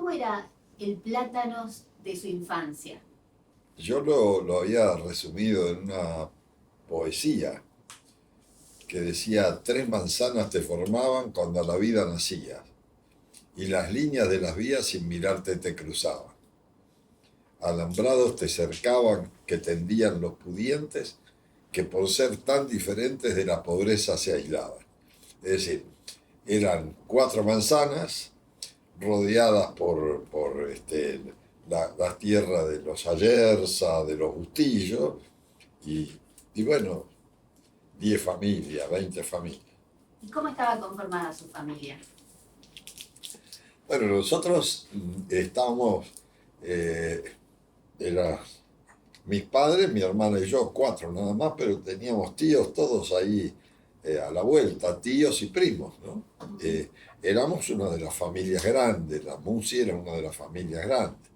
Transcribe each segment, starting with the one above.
¿Cómo era el Plátanos de su infancia? Yo lo había resumido en una poesía que decía: tres manzanas te formaban cuando la vida nacía, y las líneas de las vías sin mirarte te cruzaban. Alambrados te cercaban que tendían los pudientes, que por ser tan diferentes de la pobreza se aislaban. Es decir, eran cuatro manzanas rodeadas por la tierra de los Ayerza, de los Bustillos, y, y bueno, 10 familias, 20 familias. ¿Y cómo estaba conformada su familia? Bueno, nosotros estábamos, eh, era mis padres, mi hermana y yo, cuatro nada más, pero teníamos tíos todos ahí a la vuelta, tíos y primos, ¿no? Éramos una de las familias grandes, la Musi era una de las familias grandes.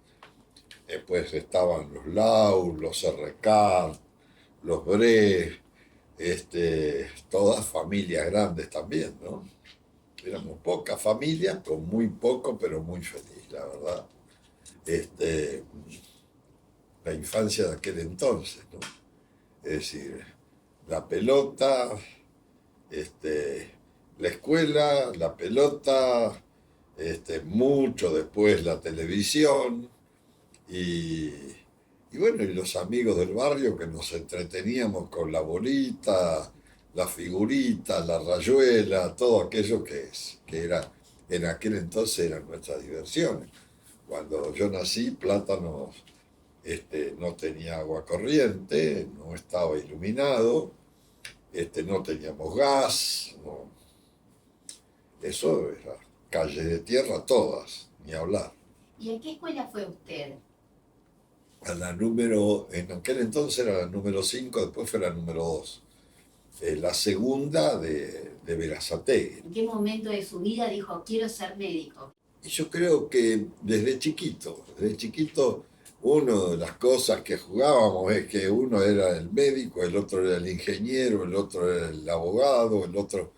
Después estaban los Lau, los Errecard, los Bre, todas familias grandes también, ¿no? Éramos pocas familias, con muy poco, pero muy feliz, la verdad. Este, la infancia de aquel entonces, ¿no? Es decir, la pelota, este, la escuela, la pelota, mucho después la televisión y, y bueno, y los amigos del barrio que nos entreteníamos con la bolita, la figurita, la rayuela, todo aquello que era, en aquel entonces eran nuestras diversiones. Cuando yo nací, Plátanos no tenía agua corriente, no estaba iluminado, no teníamos gas, no, eso era calle de tierra todas, ni hablar. ¿Y a qué escuela fue usted? A la número, en aquel entonces era la número 5, después fue la número 2. La segunda de Berazategui. ¿En qué momento de su vida dijo, quiero ser médico? Y yo creo que desde chiquito, una de las cosas que jugábamos es que uno era el médico, el otro era el ingeniero, el otro era el abogado, el otro,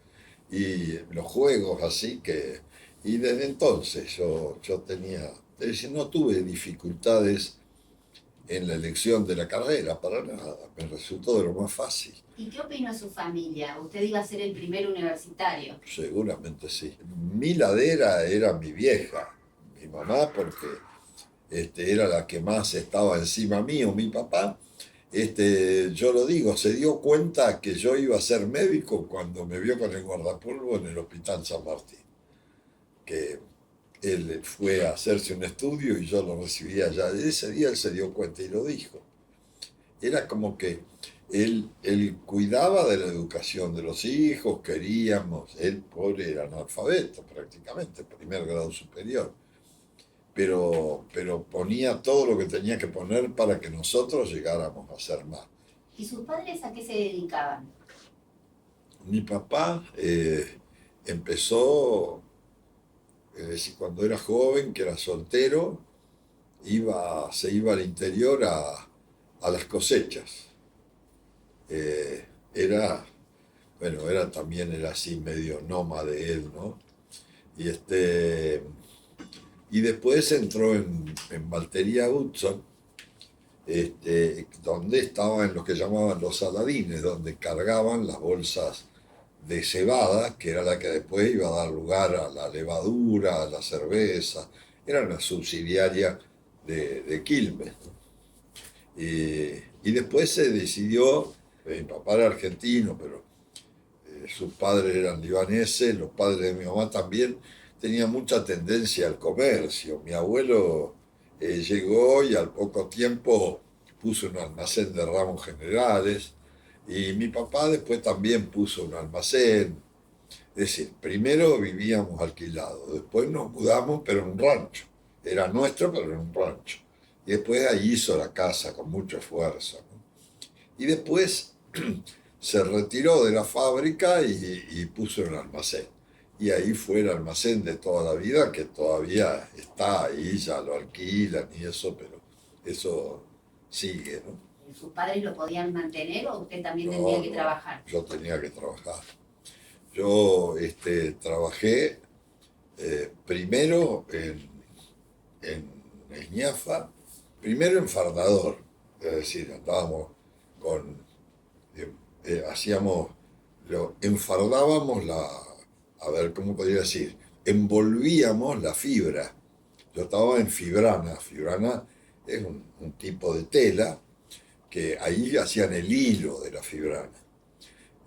y los juegos así que, y desde entonces yo tenía, es decir, no tuve dificultades en la elección de la carrera, para nada, me resultó de lo más fácil. ¿Y qué opinó su familia? Usted iba a ser el primer universitario. Seguramente sí. Mi ladera era mi vieja, mi mamá, porque era la que más estaba encima mío. Mi papá, yo lo digo, se dio cuenta que yo iba a ser médico cuando me vio con el guardapolvo en el Hospital San Martín, que él fue a hacerse un estudio y yo lo recibía ya. Ese día él se dio cuenta y lo dijo. Era como que él cuidaba de la educación de los hijos, queríamos, él pobre era analfabeto prácticamente, primer grado superior, pero ponía todo lo que tenía que poner para que nosotros llegáramos a ser más. ¿Y sus padres a qué se dedicaban? Mi papá empezó, es decir, cuando era joven, que era soltero, se iba al interior a las cosechas. Eh, era, bueno, era así medio nómade él, ¿no? Y y después entró en Valtería Hudson, donde estaban lo que llamaban los saladines, donde cargaban las bolsas de cebada, que era la que después iba a dar lugar a la levadura, a la cerveza, era una subsidiaria de Quilmes. Y después se decidió, mi papá era argentino, pero sus padres eran libaneses, los padres de mi mamá también tenían mucha tendencia al comercio. Mi abuelo llegó y al poco tiempo puso un almacén de ramos generales y mi papá después también puso un almacén. Es decir, primero vivíamos alquilados, después nos mudamos, pero en un rancho. Era nuestro, pero en un rancho. Y después ahí hizo la casa con mucho esfuerzo, ¿no? Y después se retiró de la fábrica y puso un almacén. Y ahí fue el almacén de toda la vida, que todavía está ahí, ya lo alquilan y eso, pero eso sigue, ¿no? ¿Sus padres lo podían mantener o usted también tendría No, que no, trabajar? yo tenía que trabajar. Yo trabajé primero en Ñafa, primero en fardador, es decir, andábamos con, hacíamos, enfardábamos a ver, ¿cómo podría decir? Envolvíamos la fibra. Yo estaba en fibrana. Fibrana es un tipo de tela que ahí hacían el hilo de la fibrana.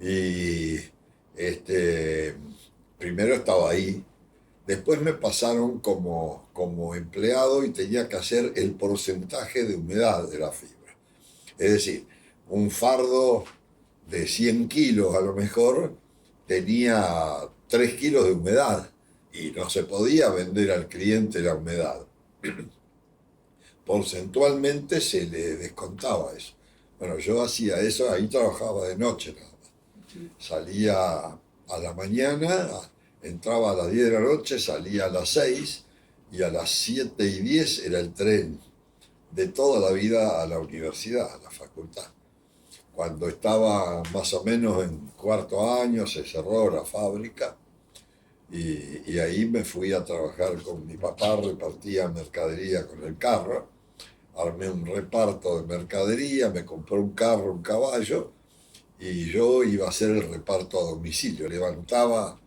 Y primero estaba ahí. Después me pasaron como empleado y tenía que hacer el porcentaje de humedad de la fibra. Es decir, un fardo de 100 kilos a lo mejor tenía 3 kilos de humedad y no se podía vender al cliente la humedad. Porcentualmente se le descontaba eso. Bueno, yo hacía eso, ahí trabajaba de noche nada más. Salía a la mañana, entraba a las 10 de la noche, salía a las 6 y a las 7:10 era el tren de toda la vida a la universidad, a la facultad. Cuando estaba más o menos en cuarto año se cerró la fábrica y ahí me fui a trabajar con mi papá, repartía mercadería con el carro, armé un reparto de mercadería, me compré un carro, un caballo y yo iba a hacer el reparto a domicilio, levantaba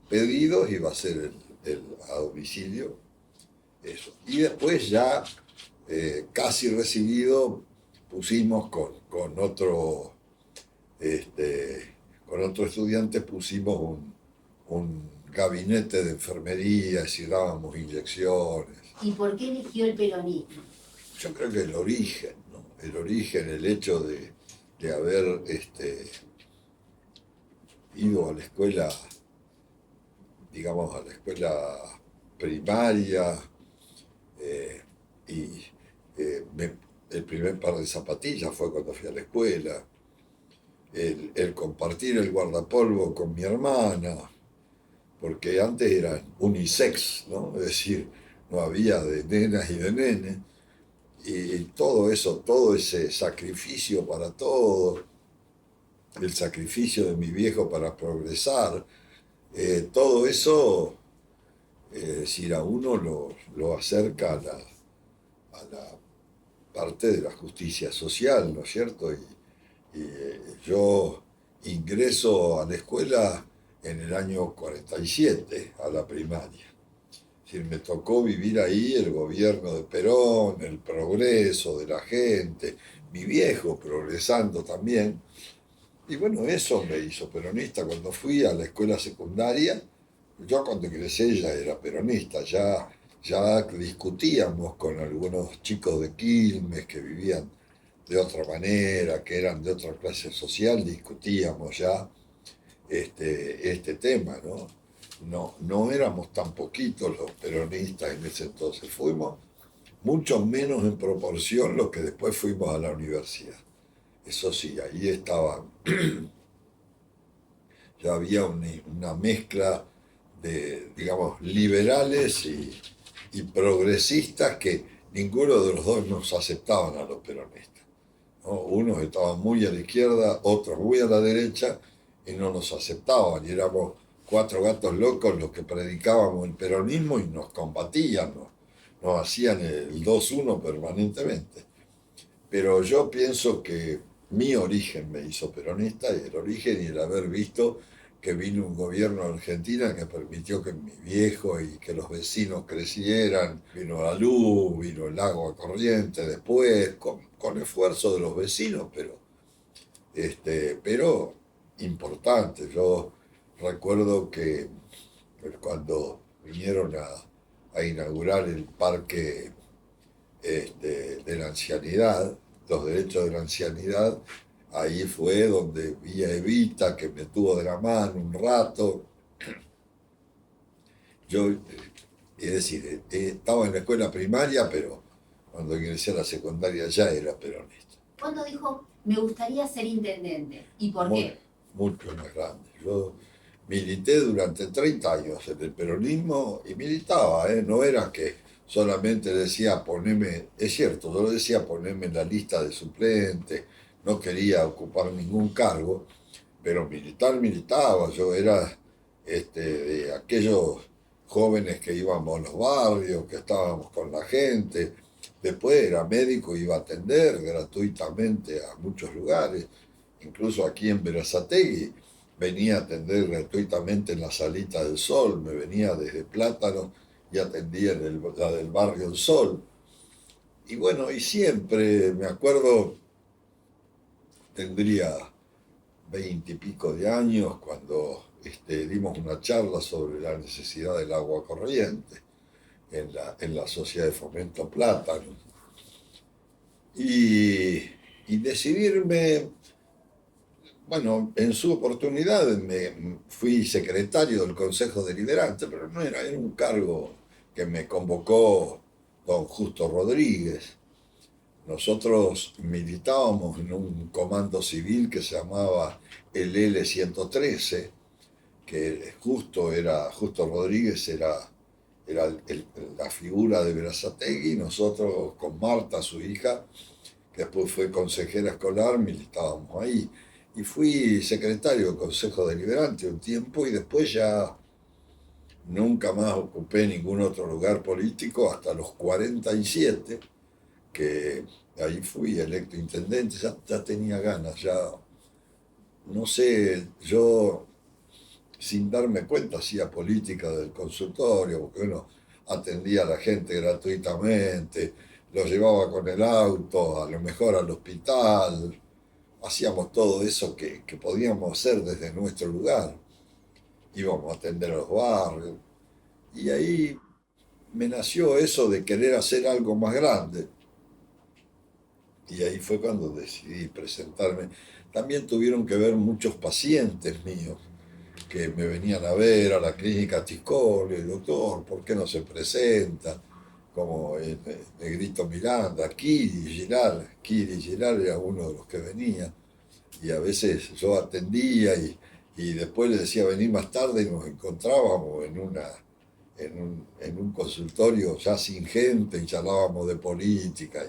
pedidos, iba a hacer a domicilio eso. Y después ya casi recibido pusimos con otro estudiante pusimos un gabinete de enfermería, y dábamos inyecciones. ¿Y por qué eligió el peronismo? Yo creo que el origen, ¿no? El origen, el hecho de haber ido a la escuela, digamos, a la escuela primaria, y el primer par de zapatillas fue cuando fui a la escuela, el compartir el guardapolvo con mi hermana, porque antes eran unisex, ¿no? Es decir, no había de nenas y de nenes, y todo eso, todo ese sacrificio para todo, el sacrificio de mi viejo para progresar, todo eso, es decir, a uno lo acerca a la parte de la justicia social, ¿no es cierto? Y yo ingreso a la escuela en el año 47, a la primaria. Es decir, me tocó vivir ahí el gobierno de Perón, el progreso de la gente, mi viejo progresando también. Y bueno, eso me hizo peronista. Cuando fui a la escuela secundaria, yo cuando ingresé ya era peronista, ya discutíamos con algunos chicos de Quilmes que vivían de otra manera, que eran de otra clase social, discutíamos ya este tema, ¿no? No éramos tan poquitos los peronistas en ese entonces, fuimos mucho menos en proporción los que después fuimos a la universidad. Eso sí, ahí estaban, ya había una mezcla de, digamos, liberales y progresistas que ninguno de los dos nos aceptaban a los peronistas, ¿no? Unos estaban muy a la izquierda, otros muy a la derecha y no nos aceptaban y éramos cuatro gatos locos los que predicábamos el peronismo y nos combatían, nos hacían el 2-1 permanentemente. Pero yo pienso que mi origen me hizo peronista, y el origen y el haber visto que vino un gobierno de Argentina que permitió que mi viejo y que los vecinos crecieran, vino la luz, vino el agua corriente después, con esfuerzo de los vecinos, pero importante. Yo recuerdo que cuando vinieron a inaugurar el parque de la ancianidad, los derechos de la ancianidad, ahí fue donde vi a Evita, que me tuvo de la mano un rato. Yo, es decir, estaba en la escuela primaria, pero cuando ingresé a la secundaria ya era peronista. ¿Cuándo dijo, me gustaría ser intendente? ¿Y por qué? Mucho más grande. Yo milité durante 30 años en el peronismo y militaba, no era que solamente decía poneme, es cierto, yo decía poneme en la lista de suplentes, no quería ocupar ningún cargo, pero militaba, yo era de aquellos jóvenes que íbamos a los barrios, que estábamos con la gente. Después era médico, iba a atender gratuitamente a muchos lugares, incluso aquí en Berazategui venía a atender gratuitamente en la Salita del Sol, me venía desde Plátano y atendía en la del barrio El Sol. Y bueno, y siempre, me acuerdo, tendría 20 y pico de años cuando dimos una charla sobre la necesidad del agua corriente en la Sociedad de Fomento Plátano. Y decidirme, bueno, en su oportunidad fui secretario del Consejo Deliberante, pero no era, era un cargo que me convocó don Justo Rodríguez. Nosotros militábamos en un comando civil que se llamaba el L-113, que Justo Rodríguez era la figura de Berazategui, y nosotros con Marta, su hija, que después fue consejera escolar, militábamos ahí. Y fui secretario del Consejo Deliberante un tiempo y después ya nunca más ocupé ningún otro lugar político hasta los 47, que ahí fui electo intendente, ya tenía ganas, ya, no sé, yo sin darme cuenta hacía política del consultorio, porque uno atendía a la gente gratuitamente, los llevaba con el auto, a lo mejor al hospital, hacíamos todo eso que podíamos hacer desde nuestro lugar, íbamos a atender a los barrios, y ahí me nació eso de querer hacer algo más grande. Y ahí fue cuando decidí presentarme. También tuvieron que ver muchos pacientes míos que me venían a ver a la clínica Tiscol, el doctor, ¿por qué no se presenta? Como el Negrito Miranda, Kiri Giral era uno de los que venía. Y a veces yo atendía y después le decía venir más tarde y nos encontrábamos en un consultorio ya sin gente y charlábamos de política.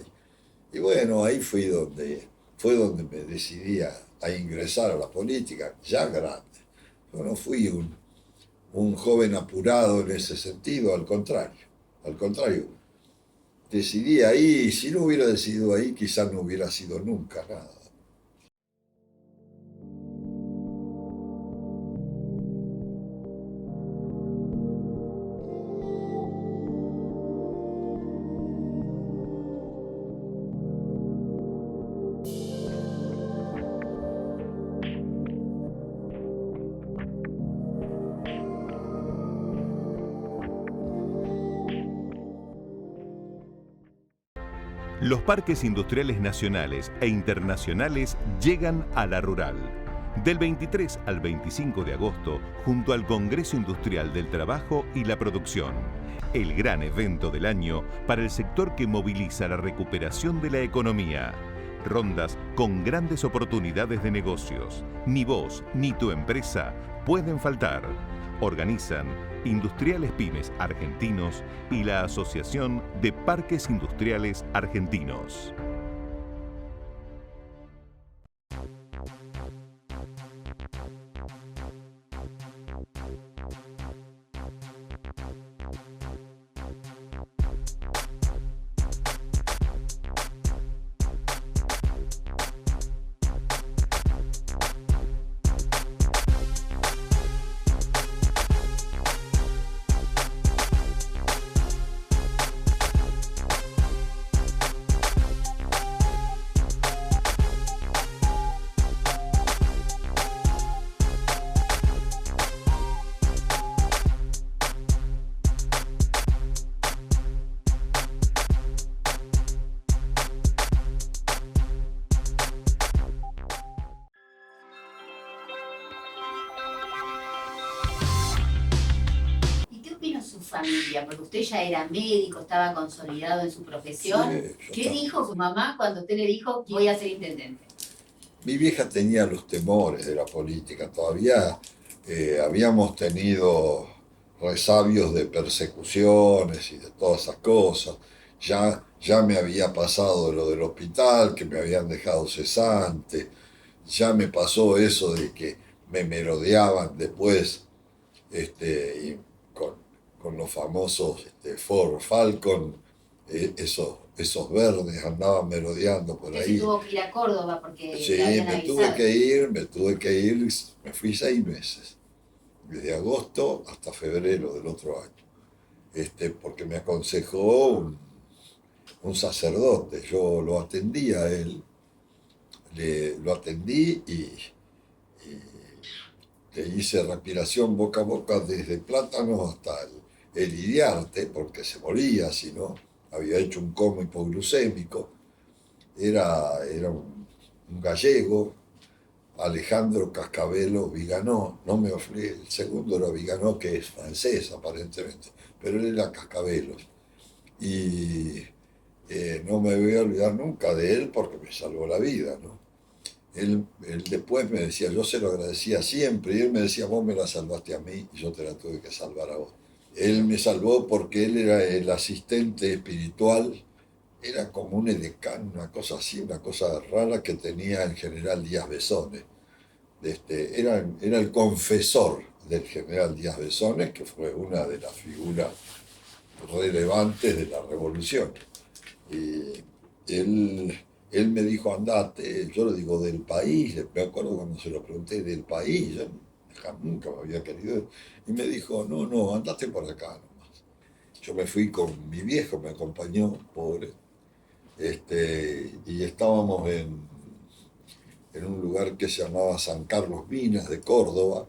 Y bueno, ahí fue donde me decidí a ingresar a la política, ya grande. Yo no fui un joven apurado en ese sentido, al contrario, decidí ahí, y si no hubiera decidido ahí, quizás no hubiera sido nunca nada. Los parques industriales nacionales e internacionales llegan a La Rural. Del 23 al 25 de agosto, junto al Congreso Industrial del Trabajo y la Producción, el gran evento del año para el sector que moviliza la recuperación de la economía. Rondas con grandes oportunidades de negocios. Ni vos ni tu empresa pueden faltar. Organizan Industriales Pymes Argentinos y la Asociación de Parques Industriales Argentinos. Su familia, porque usted ya era médico, estaba consolidado en su profesión. Sí, ¿Qué dijo su mamá cuando usted le dijo voy a ser intendente? Mi vieja tenía los temores de la política, todavía habíamos tenido resabios de persecuciones y de todas esas cosas. Ya me había pasado lo del hospital, que me habían dejado cesante, ya me pasó eso de que me merodeaban después y con con los famosos Ford Falcon, esos verdes andaban merodeando por Usted ahí. se tuvo que ir a Córdoba porque Sí, le habían me avisado. tuve que ir, me fui 6 meses, desde agosto hasta febrero del otro año, porque me aconsejó un sacerdote, yo lo atendí a él, lo atendí y le hice respiración boca a boca desde Plátanos hasta el Iriarte, porque se moría si no, había hecho un coma hipoglucémico, era un gallego, Alejandro Cascabelo Viganó, no me ofrecí, el segundo era Viganó, que es francés aparentemente, pero él era Cascabelos. Y no me voy a olvidar nunca de él porque me salvó la vida, ¿no? Él después me decía, yo se lo agradecía siempre, y él me decía, vos me la salvaste a mí y yo te la tuve que salvar a vos. Él me salvó porque él era el asistente espiritual, era como un edecán, una cosa así, una cosa rara que tenía el general Díaz Besones. Era el confesor del general Díaz Besones, que fue una de las figuras relevantes de la revolución. Y él me dijo, andate, yo le digo, del país, me acuerdo cuando se lo pregunté, del país, yo nunca me había querido, y me dijo, no, andate por acá nomás. Yo me fui con mi viejo, me acompañó, pobre, y estábamos en un lugar que se llamaba San Carlos Minas de Córdoba,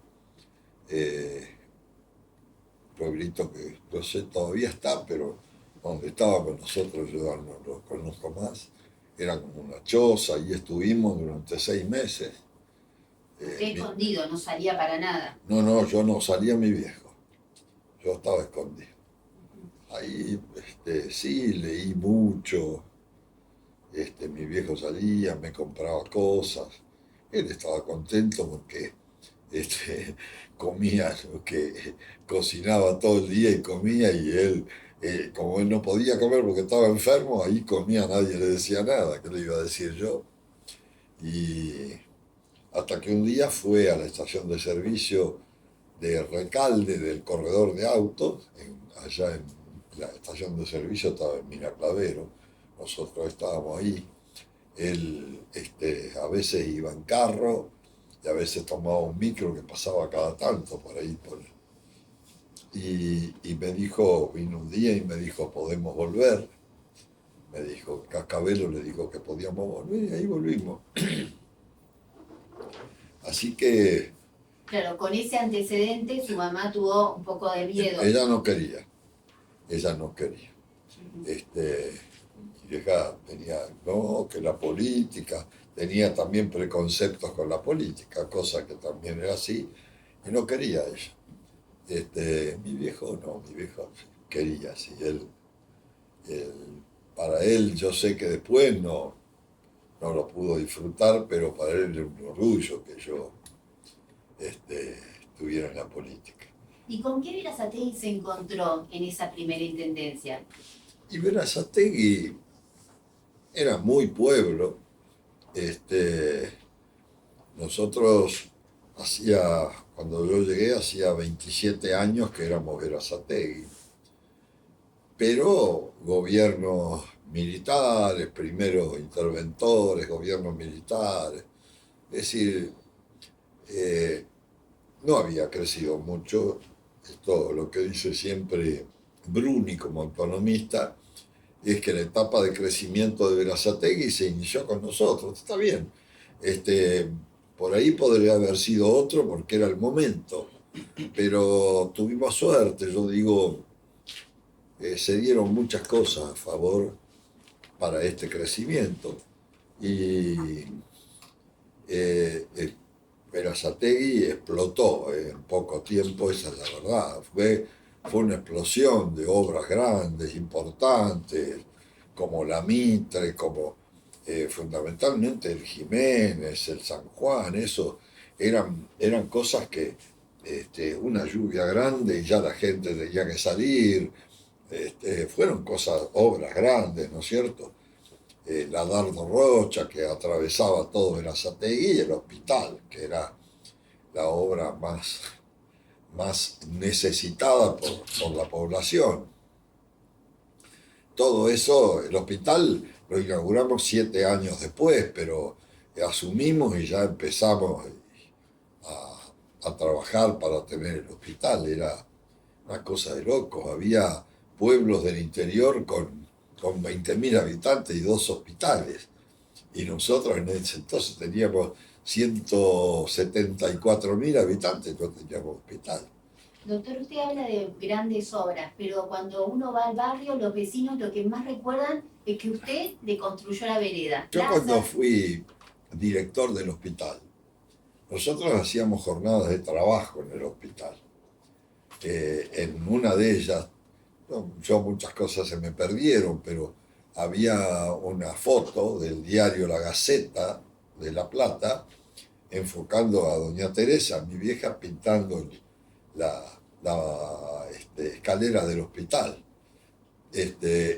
pueblito que no sé, todavía está, pero donde estábamos nosotros, yo no lo conozco más, era como una choza, y estuvimos durante 6 meses. Usted escondido, no salía para nada. No, yo no salía mi viejo, yo estaba escondido. Ahí sí, leí mucho, mi viejo salía, me compraba cosas, él estaba contento porque comía lo que cocinaba todo el día y comía, y él, como él no podía comer porque estaba enfermo, ahí comía, nadie le decía nada, ¿qué le iba a decir yo? Y hasta que un día fue a la estación de servicio de Recalde, del corredor de autos, allá en la estación de servicio estaba en Miraclavero, nosotros estábamos ahí, él a veces iba en carro, y a veces tomaba un micro que pasaba cada tanto por ahí. Y me dijo, vino un día y me dijo, podemos volver. Me dijo, Cascabelo le dijo que podíamos volver, y ahí volvimos. Así que... Claro, con ese antecedente su mamá tuvo un poco de miedo. Ella no quería. Mi vieja tenía, no, que la política, tenía también preconceptos con la política, cosa que también era así, y no quería ella. Mi viejo quería, sí, para él, yo sé que después no lo pudo disfrutar, pero para él era un orgullo que yo estuviera en la política. ¿Y con qué Berazategui se encontró en esa primera intendencia? Y Berazategui era muy pueblo. Nosotros cuando yo llegué, hacía 27 años que éramos Berazategui. Pero gobiernos militares, primeros interventores, gobiernos militares. Es decir, no había crecido mucho. Esto lo que dice siempre Bruni como autonomista, es que la etapa de crecimiento de Berazategui se inició con nosotros. Está bien. Por ahí podría haber sido otro porque era el momento. Pero tuvimos suerte, yo digo, se dieron muchas cosas a favor para este crecimiento. Y Berazategui explotó en poco tiempo, esa es la verdad. Fue una explosión de obras grandes, importantes, como la Mitre, como fundamentalmente el Jiménez, el San Juan, eso eran cosas que una lluvia grande y ya la gente tenía que salir, fueron obras grandes, ¿no es cierto? La Dardo Rocha, que atravesaba todo Berazategui, y el hospital, que era la obra más más necesitada por la población. Todo eso, el hospital lo inauguramos 7 años después, pero asumimos y ya empezamos a trabajar para tener el hospital. Era una cosa de locos. Había pueblos del interior con 20.000 habitantes y 2 hospitales. Y nosotros en ese entonces teníamos 174.000 habitantes, no teníamos hospital. Doctor, usted habla de grandes obras, pero cuando uno va al barrio, los vecinos lo que más recuerdan es que usted le construyó la vereda. Yo cuando fui director del hospital, nosotros hacíamos jornadas de trabajo en el hospital. En una de ellas, yo muchas cosas se me perdieron, pero había una foto del diario La Gaceta de La Plata, enfocando a doña Teresa, mi vieja, pintando la escalera del hospital.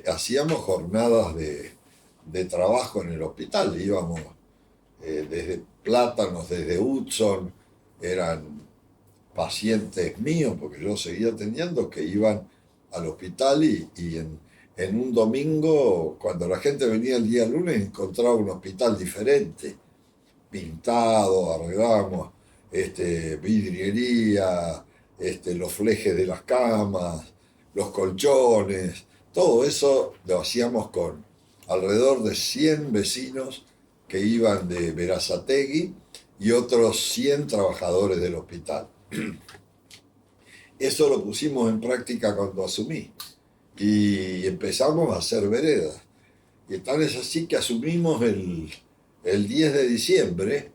Hacíamos jornadas de trabajo en el hospital, íbamos desde Plátanos, desde Hudson, eran pacientes míos, porque yo seguía teniendo, que iban al hospital y en un domingo, cuando la gente venía el día lunes, encontraba un hospital diferente, pintado, arreglamos vidriería, los flejes de las camas, los colchones, todo eso lo hacíamos con alrededor de 100 vecinos que iban de Berazategui y otros 100 trabajadores del hospital. Eso lo pusimos en práctica cuando asumí y empezamos a hacer veredas. Y tal es así que asumimos el 10 de diciembre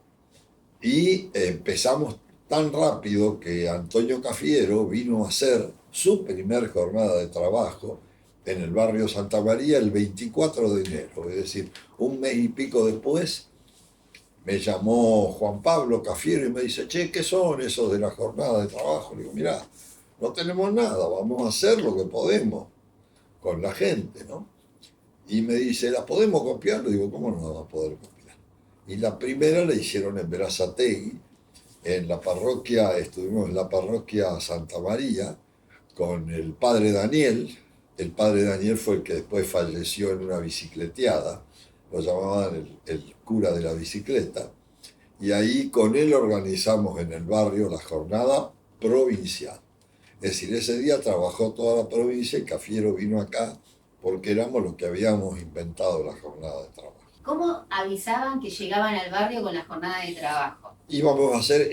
y empezamos tan rápido que Antonio Cafiero vino a hacer su primer jornada de trabajo en el barrio Santa María el 24 de enero, es decir, un mes y pico después. Me llamó Juan Pablo Cafiero y me dice, che, ¿qué son esos de la jornada de trabajo? Le digo, mirá, no tenemos nada, vamos a hacer lo que podemos con la gente, ¿no? Y me dice, ¿las podemos copiar? Le digo, ¿cómo no vamos a poder copiar? Y la primera la hicieron en Berazategui, en la parroquia, estuvimos en la parroquia Santa María con el padre Daniel. El padre Daniel fue el que después falleció en una bicicleteada, lo llamaban el cura de la bicicleta, y ahí con él organizamos en el barrio la jornada provincial. Es decir, ese día trabajó toda la provincia y Cafiero vino acá porque éramos los que habíamos inventado la jornada de trabajo. ¿Cómo avisaban que llegaban al barrio con la jornada de trabajo?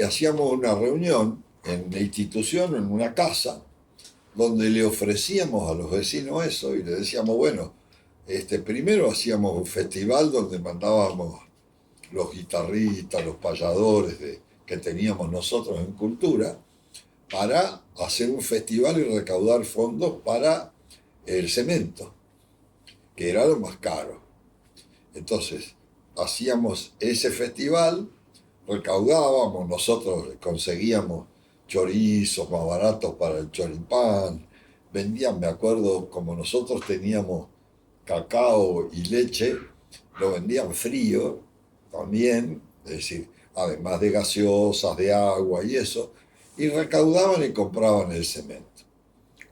Hacíamos una reunión en la institución, en una casa, donde le ofrecíamos a los vecinos eso y le decíamos, bueno, primero hacíamos un festival donde mandábamos los guitarristas, los payadores que teníamos nosotros en cultura, para hacer un festival y recaudar fondos para el cemento, que era lo más caro. Entonces, hacíamos ese festival, recaudábamos, nosotros conseguíamos chorizos más baratos para el choripán, vendían, me acuerdo, como nosotros teníamos cacao y leche, lo vendían frío también, es decir, además de gaseosas, de agua y eso, y recaudaban y compraban el cemento.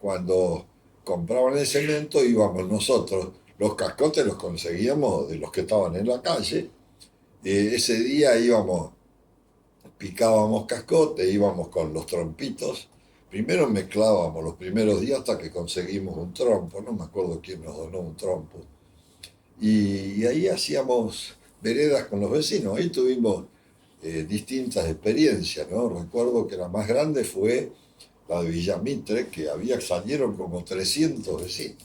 Cuando compraban el cemento íbamos nosotros, los cascotes los conseguíamos de los que estaban en la calle, ese día picábamos cascote, íbamos con los trompitos, primero mezclábamos los primeros días hasta que conseguimos un trompo, no me acuerdo quién nos donó un trompo, y ahí hacíamos veredas con los vecinos, ahí tuvimos distintas experiencias, ¿no? Recuerdo que la más grande fue la de Villamitre, que salieron como 300 vecinos.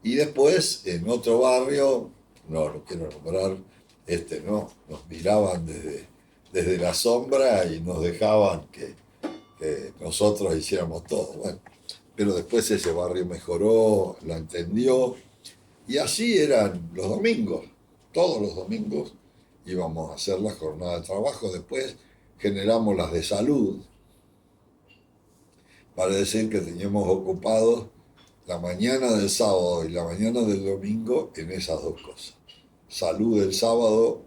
Y después, en otro barrio, no lo quiero nombrar, nos miraban desde la sombra y nos dejaban que nosotros hiciéramos todo. Bueno, pero después ese barrio mejoró, la entendió, y así eran los domingos, todos los domingos íbamos a hacer la jornada de trabajo. Después generamos las de salud, para decir que teníamos ocupados la mañana del sábado y la mañana del domingo en esas dos cosas. Salud el sábado,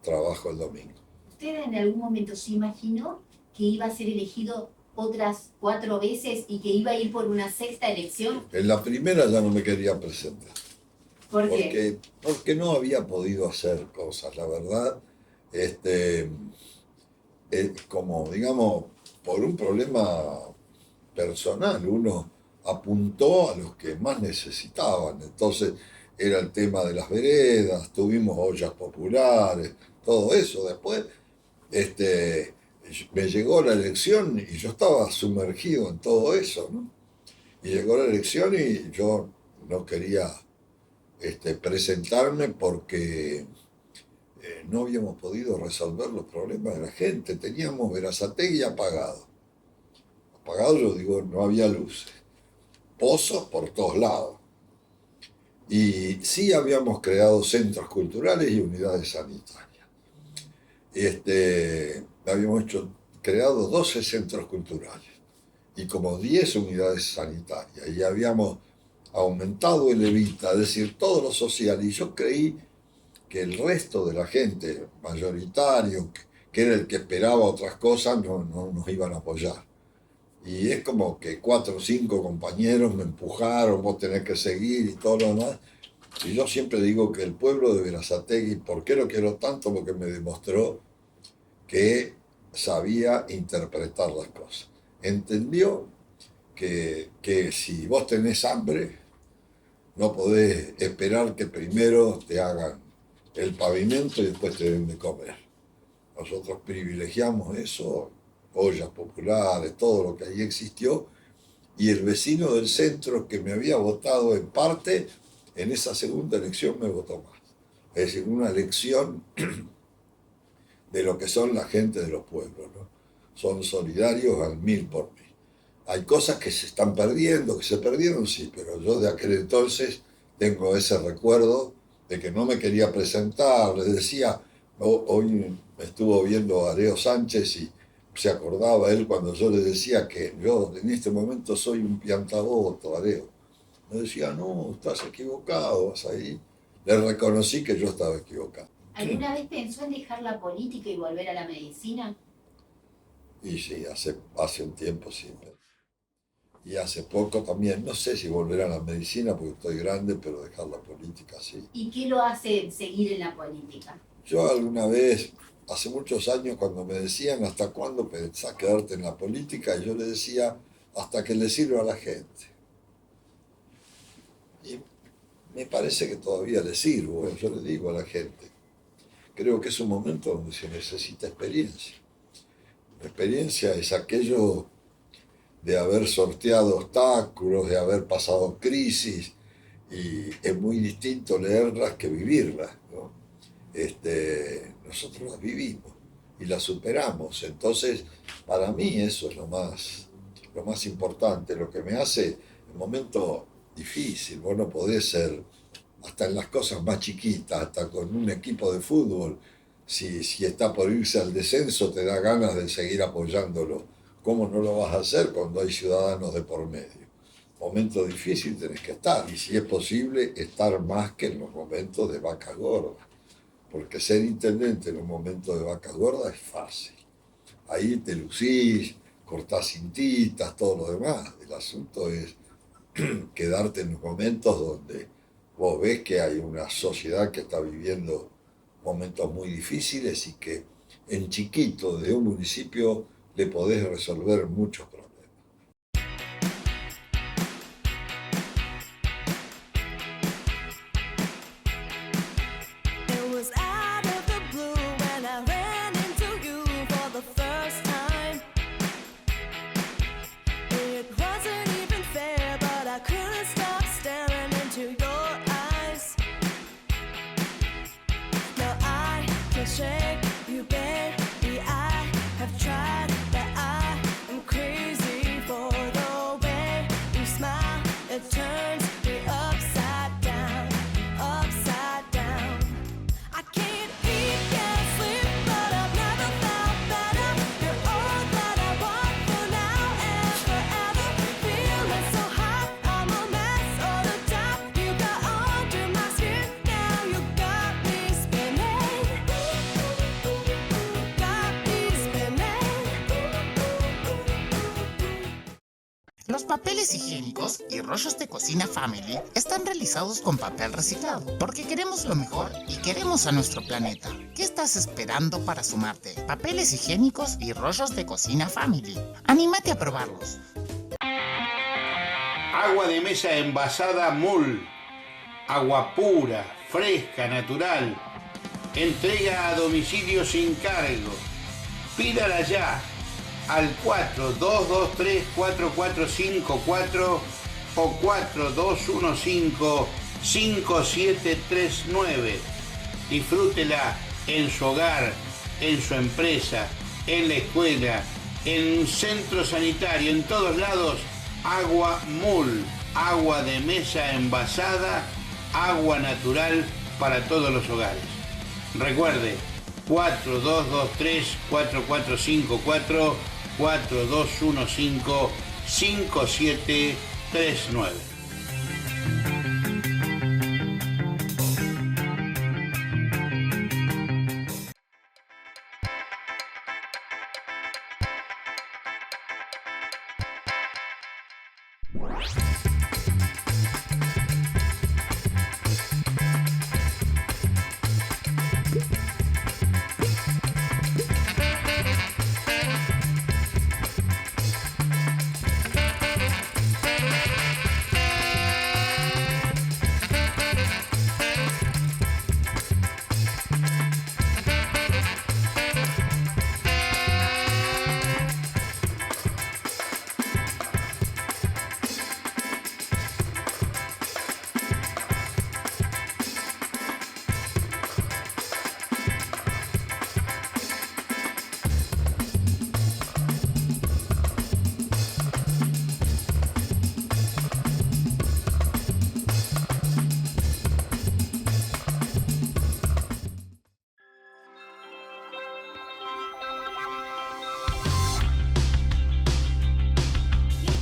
trabajo el domingo. ¿Usted en algún momento se imaginó que que iba a ser elegido otras 4 veces y que iba a ir por una 6ª elección? En la primera ya no me quería presentar. ¿Por qué? Porque no había podido hacer cosas, la verdad. Como, digamos, por un problema personal, uno apuntó a los que más necesitaban. Entonces era el tema de las veredas, tuvimos ollas populares, todo eso. Después me llegó la elección y yo estaba sumergido en todo eso, ¿no? Y llegó la elección y yo no quería presentarme porque no habíamos podido resolver los problemas de la gente. Teníamos Berazategui apagado. Apagado, yo digo, no había luces. Pozos por todos lados. Y sí habíamos creado centros culturales y unidades sanitarias. Habíamos creado 12 centros culturales y como 10 unidades sanitarias. Y habíamos aumentado el Evita, es decir, todo lo social. Y yo creí que el resto de la gente, mayoritario, que era el que esperaba otras cosas, no nos iban a apoyar. Y es como que 4 o 5 compañeros me empujaron, vos tenés que seguir y todo lo demás. Y yo siempre digo que el pueblo de Berazategui, ¿por qué lo quiero tanto? Porque me demostró que sabía interpretar las cosas. Entendió que si vos tenés hambre, no podés esperar que primero te hagan el pavimento y después te den de comer. Nosotros privilegiamos eso, ollas populares, todo lo que ahí existió, y el vecino del centro que me había votado en parte, en esa segunda elección me votó más. Es decir, una elección de lo que son la gente de los pueblos, ¿no? Son solidarios al 1000%. Hay cosas que se están perdiendo, que se perdieron, sí, pero yo de aquel entonces tengo ese recuerdo de que no me quería presentar. Les decía, hoy me estuvo viendo Areo Sánchez y se acordaba él cuando yo le decía que yo en este momento soy un piantavoto, Areo. Me decía, no, estás equivocado, vas ahí. Le reconocí que yo estaba equivocado. ¿Alguna vez pensó en dejar la política y volver a la medicina? Y sí, hace un tiempo sí. Y hace poco también, no sé si volver a la medicina porque estoy grande, pero dejar la política sí. ¿Y qué lo hace seguir en la política? Yo alguna vez, hace muchos años, cuando me decían ¿hasta cuándo pensás quedarte en la política? Y yo le decía, hasta que le sirva a la gente. Y me parece que todavía le sirvo, yo le digo a la gente. Creo que es un momento donde se necesita experiencia. La experiencia es aquello de haber sorteado obstáculos, de haber pasado crisis, y es muy distinto leerlas que vivirlas, ¿no? Nosotros las vivimos y las superamos. Entonces, para mí eso es lo más importante, lo que me hace el momento difícil. Vos no podés ser, hasta en las cosas más chiquitas, hasta con un equipo de fútbol, si está por irse al descenso, te da ganas de seguir apoyándolo. ¿Cómo no lo vas a hacer cuando hay ciudadanos de por medio? Momento difícil tenés que estar, y si es posible, estar más que en los momentos de vacas gordas. Porque ser intendente en un momento de vacas gordas es fácil. Ahí te lucís, cortás cintitas, todo lo demás. El asunto es quedarte en los momentos donde vos ves que hay una sociedad que está viviendo momentos muy difíciles y que en chiquito, de un municipio, le podés resolver muchos problemas. Los papeles higiénicos y rollos de cocina Family están realizados con papel reciclado, porque queremos lo mejor y queremos a nuestro planeta. ¿Qué estás esperando para sumarte? Papeles higiénicos y rollos de cocina Family. ¡Anímate a probarlos! Agua de mesa envasada MUL. Agua pura, fresca, natural. Entrega a domicilio sin cargo. Pídala ya al 4223-4454 o 4215-5739. Disfrútela en su hogar, en su empresa, en la escuela, en un centro sanitario, en todos lados. Agua MUL, agua de mesa envasada, agua natural para todos los hogares. Recuerde, 4223-4454, 4215-5739.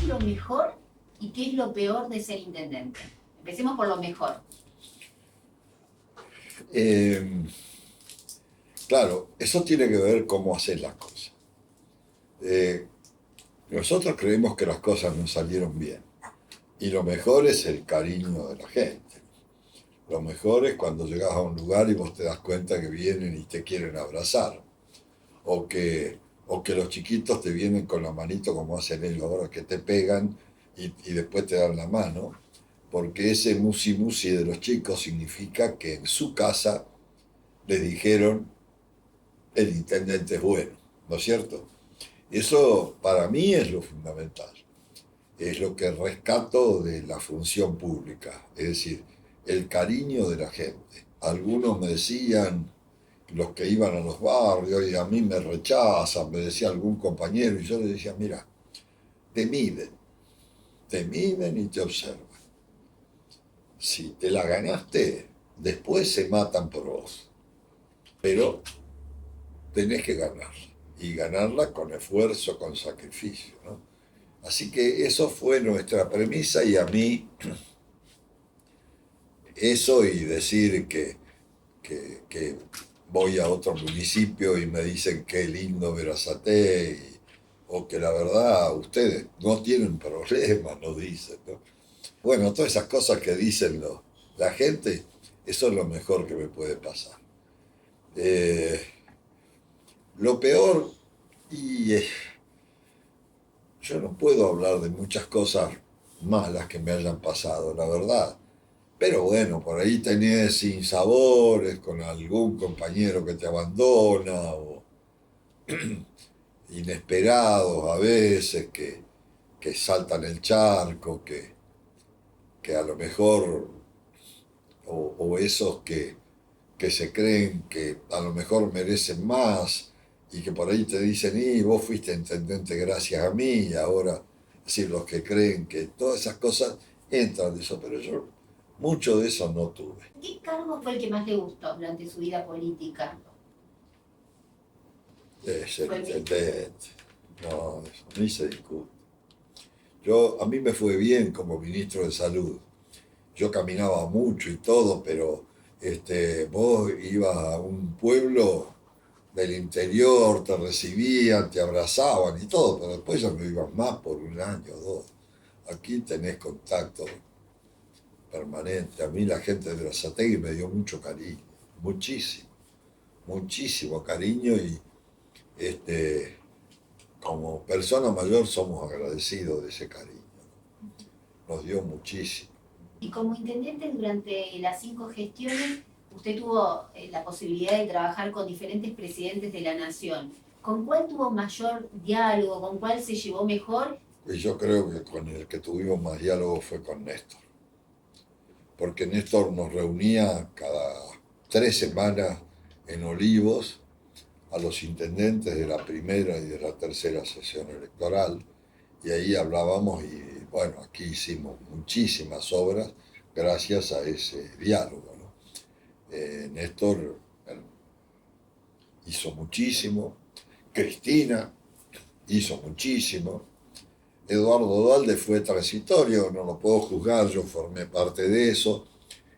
Lo mejor y qué es lo peor de ser intendente? Empecemos por lo mejor. Claro, eso tiene que ver cómo hacer las cosas. Nosotros creemos que las cosas nos salieron bien. Y lo mejor es el cariño de la gente. Lo mejor es cuando llegas a un lugar y vos te das cuenta que vienen y te quieren abrazar. O que los chiquitos te vienen con la manito como hacen ellos ahora, que te pegan y después te dan la mano, porque ese musi de los chicos significa que en su casa les dijeron el intendente es bueno, ¿no es cierto? Eso para mí es lo fundamental, es lo que rescato de la función pública, es decir, el cariño de la gente. Algunos me decían, los que iban a los barrios, y a mí me rechazan, me decía algún compañero, y yo le decía, mira, te miden y te observan. Si te la ganaste, después se matan por vos. Pero tenés que ganarla, y ganarla con esfuerzo, con sacrificio, ¿no? Así que eso fue nuestra premisa, y a mí eso y decir que voy a otro municipio y me dicen qué lindo Verazategui, o que la verdad ustedes no tienen problemas, nos dicen, ¿no? Bueno, todas esas cosas que dicen la gente, eso es lo mejor que me puede pasar. Lo peor, yo no puedo hablar de muchas cosas malas que me hayan pasado, la verdad. Pero bueno, por ahí tenés sinsabores con algún compañero que te abandona, o inesperados a veces que saltan el charco, que a lo mejor, o esos que se creen que a lo mejor merecen más y que por ahí te dicen, y vos fuiste intendente gracias a mí, y ahora, es decir, los que creen que todas esas cosas entran de eso, pero yo mucho de eso no tuve. ¿Qué cargo fue el que más le gustó durante su vida política? Ser intendente. No, eso ni se discute. A mí me fue bien como ministro de Salud. Yo caminaba mucho y todo, pero vos ibas a un pueblo del interior, te recibían, te abrazaban y todo, pero después ya no ibas más por un año o dos. aquí tenés contacto permanente. A mí la gente de Berazategui me dio mucho cariño, muchísimo, muchísimo cariño y como persona mayor somos agradecidos de ese cariño. Nos dio muchísimo. Y como intendente durante las 5 gestiones, usted tuvo la posibilidad de trabajar con diferentes presidentes de la nación. ¿Con cuál tuvo mayor diálogo? ¿Con cuál se llevó mejor? Y yo creo que con el que tuvimos más diálogo fue con Néstor. Porque Néstor nos reunía cada 3 semanas en Olivos a los intendentes de la primera y de la tercera sesión electoral. Y ahí hablábamos y bueno, aquí hicimos muchísimas obras gracias a ese diálogo, ¿no? Néstor hizo muchísimo, Cristina hizo muchísimo, Eduardo Duhalde fue transitorio, no lo puedo juzgar, yo formé parte de eso.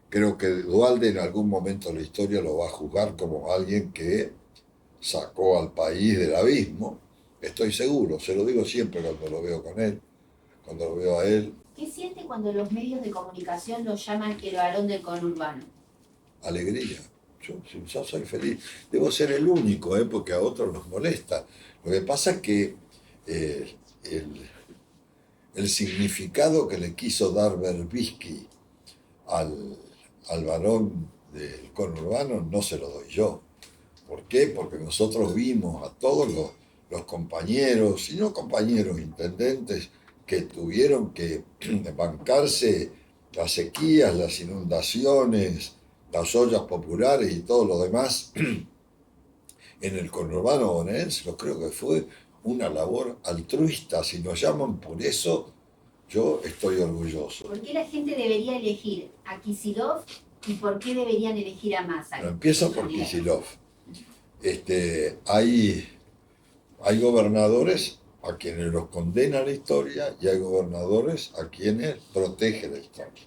Creo que Duhalde en algún momento de la historia lo va a juzgar como alguien que sacó al país del abismo. Estoy seguro, se lo digo siempre cuando lo veo con él, cuando lo veo a él. ¿Qué siente cuando los medios de comunicación lo llaman el varón del conurbano? Alegría. Yo soy feliz. Debo ser el único, porque a otros nos molesta. Lo que pasa es que el significado que le quiso dar Berbisky al varón del conurbano no se lo doy yo. ¿Por qué? Porque nosotros vimos a todos los compañeros, y no compañeros intendentes, que tuvieron que bancarse las sequías, las inundaciones, las ollas populares y todo lo demás en el conurbano bonaerense. Yo creo que fue una labor altruista. Si nos llaman por eso, yo estoy orgulloso. ¿Por qué la gente debería elegir a Kicillof y por qué deberían elegir a Massa? Bueno, empiezo por Kicillof. Hay gobernadores a quienes los condena la historia y hay gobernadores a quienes protege la historia.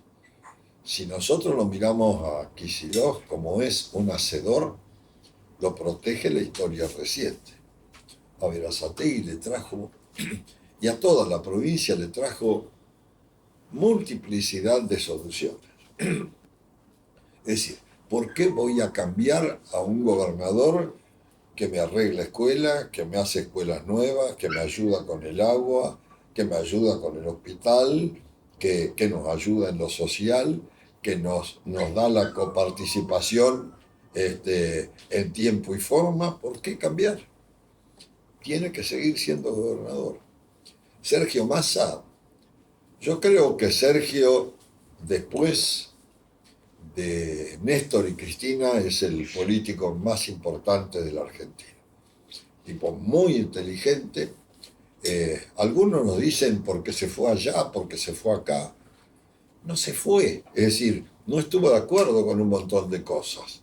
Si nosotros lo miramos a Kicillof como es un hacedor, lo protege la historia reciente. A Berazategui le trajo, y a toda la provincia le trajo multiplicidad de soluciones. Es decir, ¿por qué voy a cambiar a un gobernador que me arregla escuela, que me hace escuelas nuevas, que me ayuda con el agua, que me ayuda con el hospital, que nos ayuda en lo social, que nos da la coparticipación en tiempo y forma? ¿Por qué cambiar? Tiene que seguir siendo gobernador. Sergio Massa, yo creo que Sergio, después de Néstor y Cristina, es el político más importante de la Argentina. Tipo muy inteligente. Algunos nos dicen porque se fue allá, porque se fue acá. No se fue, es decir, no estuvo de acuerdo con un montón de cosas.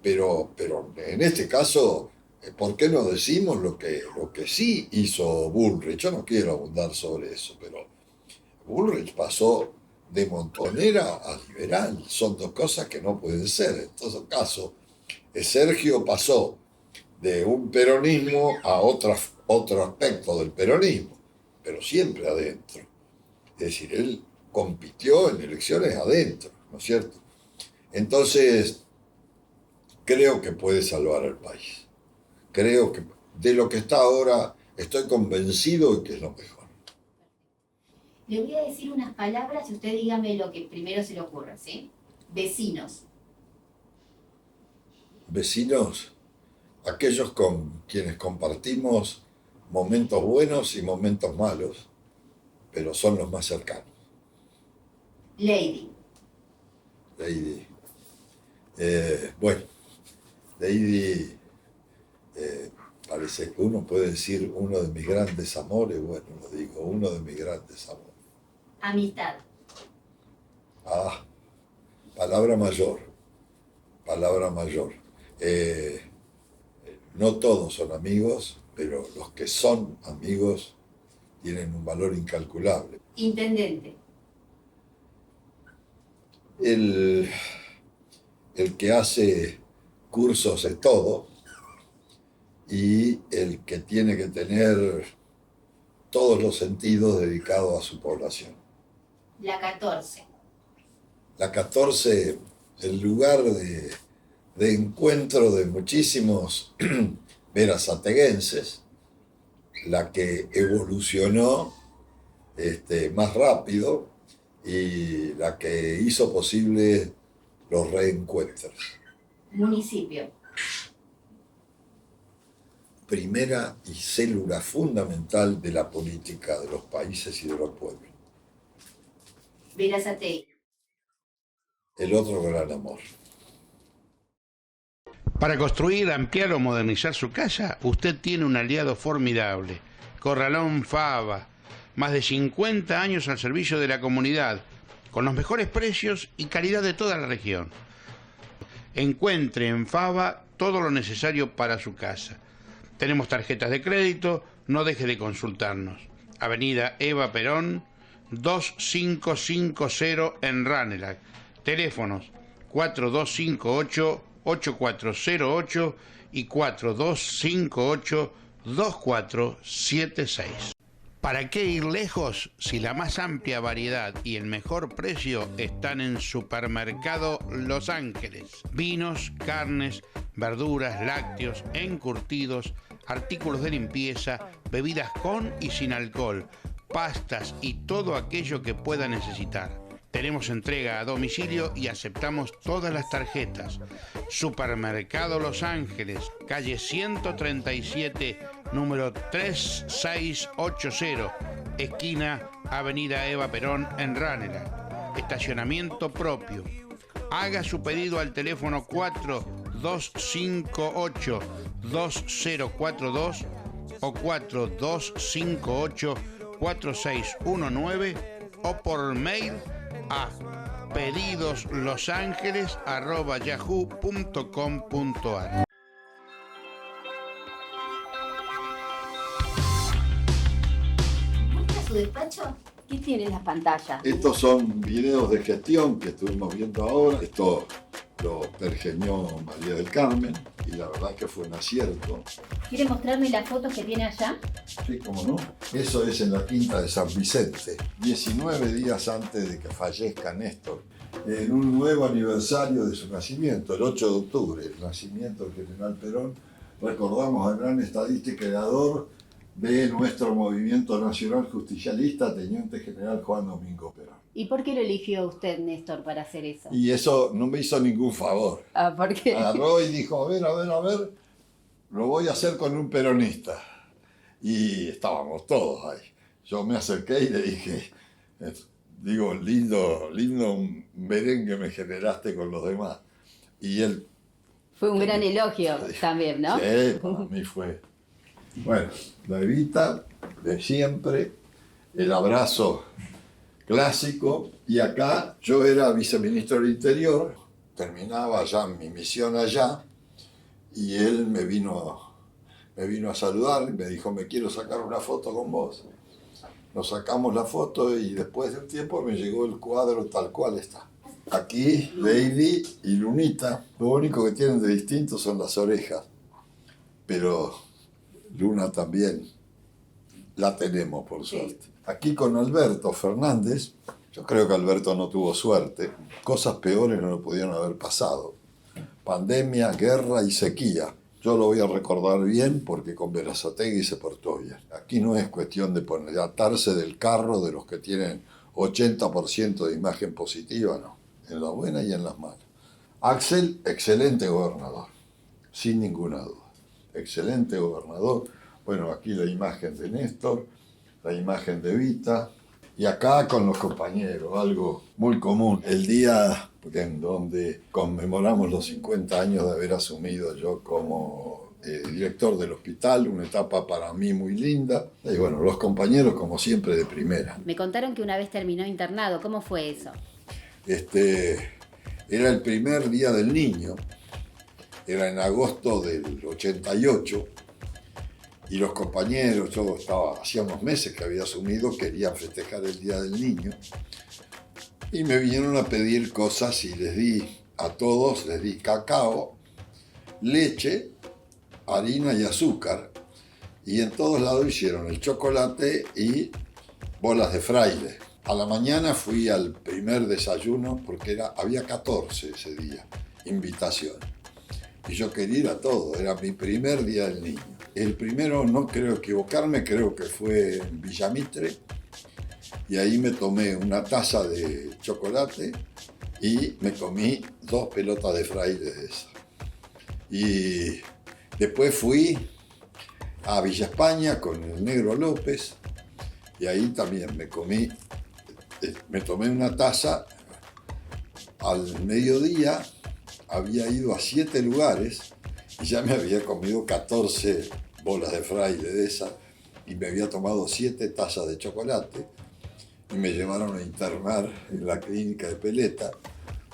Pero en este caso, ¿por qué no decimos lo que sí hizo Bullrich? Yo no quiero abundar sobre eso, pero Bullrich pasó de montonera a liberal. Son dos cosas que no pueden ser. En todo caso, Sergio pasó de un peronismo a otro aspecto del peronismo, pero siempre adentro. Es decir, él compitió en elecciones adentro, ¿no es cierto? Entonces, creo que puede salvar al país. Creo que de lo que está ahora estoy convencido de que es lo mejor. Le voy a decir unas palabras y usted dígame lo que primero se le ocurra, ¿sí? Vecinos. Vecinos, aquellos con quienes compartimos momentos buenos y momentos malos, pero son los más cercanos. Lady. Lady. Bueno, Lady, parece que uno puede decir uno de mis grandes amores, bueno, lo digo, uno de mis grandes amores. Amistad. Palabra mayor, palabra mayor. No todos son amigos, pero los que son amigos tienen un valor incalculable. Intendente. El que hace cursos de todo y el que tiene que tener todos los sentidos dedicado a su población. La 14. La 14, el lugar de encuentro de muchísimos verazateguenses, la que evolucionó más rápido y la que hizo posible los reencuentros. Municipio. Primera y célula fundamental de la política de los países y de los pueblos. Berazategui. El otro gran amor. Para construir, ampliar o modernizar su casa, usted tiene un aliado formidable, Corralón Fava. Más de 50 años al servicio de la comunidad, con los mejores precios y calidad de toda la región. Encuentre en Fava todo lo necesario para su casa. Tenemos tarjetas de crédito, no deje de consultarnos. Avenida Eva Perón, 2550 en Ranelagh. Teléfonos 4258-8408 y 4258-2476. ¿Para qué ir lejos si la más amplia variedad y el mejor precio están en Supermercado Los Ángeles? Vinos, carnes, verduras, lácteos, encurtidos, artículos de limpieza, bebidas con y sin alcohol, pastas y todo aquello que pueda necesitar. Tenemos entrega a domicilio y aceptamos todas las tarjetas. Supermercado Los Ángeles, calle 137, número 3680, esquina Avenida Eva Perón en Ranelagh. Estacionamiento propio. Haga su pedido al teléfono 4258-2042 o 4258-4619 o por mail a pedidoslosángeles@yahoo.com.ar. ¿Muestra su despacho? ¿Qué tiene en las pantallas? Estos son videos de gestión que estuvimos viendo ahora. Esto lo pergeñó María del Carmen y la verdad es que fue un acierto. ¿Quiere mostrarme las fotos que tiene allá? Sí, cómo no. Eso es en la Quinta de San Vicente, 19 días antes de que fallezca Néstor, en un nuevo aniversario de su nacimiento, el 8 de octubre, el nacimiento del general Perón. Recordamos al gran estadista y creador de nuestro movimiento nacional justicialista, teniente general Juan Domingo Perón. ¿Y por qué lo eligió usted, Néstor, para hacer eso? Y eso no me hizo ningún favor. Ah, ¿por qué? Agarró y dijo, a ver, lo voy a hacer con un peronista. Y estábamos todos ahí. Yo me acerqué y le dije, lindo merengue me generaste con los demás. Y él... Fue un gran elogio también, ¿no? Sí, para mí fue. Bueno, la Evita de siempre, el abrazo clásico, y acá yo era viceministro del Interior, terminaba ya mi misión allá, y él me vino a saludar y me dijo, me quiero sacar una foto con vos. Nos sacamos la foto y después de un tiempo me llegó el cuadro tal cual está. Aquí, Lady y Lunita, lo único que tienen de distinto son las orejas, pero Luna también la tenemos, por suerte. Aquí con Alberto Fernández, yo creo que Alberto no tuvo suerte, cosas peores no le pudieron haber pasado. Pandemia, guerra y sequía. Yo lo voy a recordar bien porque con Berazategui se portó bien. Aquí no es cuestión de atarse del carro de los que tienen 80% de imagen positiva, no. En las buenas y en las malas. Axel, excelente gobernador, sin ninguna duda. Excelente gobernador. Bueno, aquí la imagen de Néstor, la imagen de Evita, y acá con los compañeros, algo muy común. El día en donde conmemoramos los 50 años de haber asumido yo como director del hospital, una etapa para mí muy linda. Y bueno, los compañeros como siempre de primera. Me contaron que una vez terminó internado. ¿Cómo fue eso? Era el primer día del niño, era en agosto del 88, y los compañeros, hacía unos meses que había asumido, querían festejar el Día del Niño, y me vinieron a pedir cosas y a todos les di cacao, leche, harina y azúcar, Y en todos lados hicieron el chocolate y bolas de fraile. A la mañana fui al primer desayuno porque había 14 ese día, invitación. Y yo quería ir a todo, era mi primer día del niño. El primero, no creo equivocarme, creo que fue en Villamitre. Y ahí me tomé una taza de chocolate y me comí 2 pelotas de fraile de esas. Y después fui a Villa España con el Negro López y ahí también me tomé una taza. Al mediodía había ido a 7 lugares y ya me había comido 14 bolas de fraile de esas y me había tomado 7 tazas de chocolate y me llevaron a internar en la clínica de Peleta,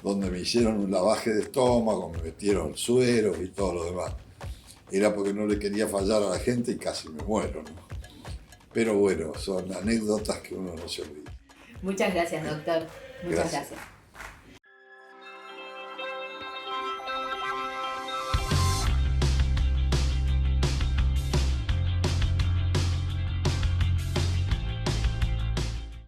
donde me hicieron un lavaje de estómago, me metieron sueros y todo lo demás. Era porque no le quería fallar a la gente y casi me muero, ¿no? Pero bueno, son anécdotas que uno no se olvida. Muchas gracias, doctor. Muchas Gracias. gracias.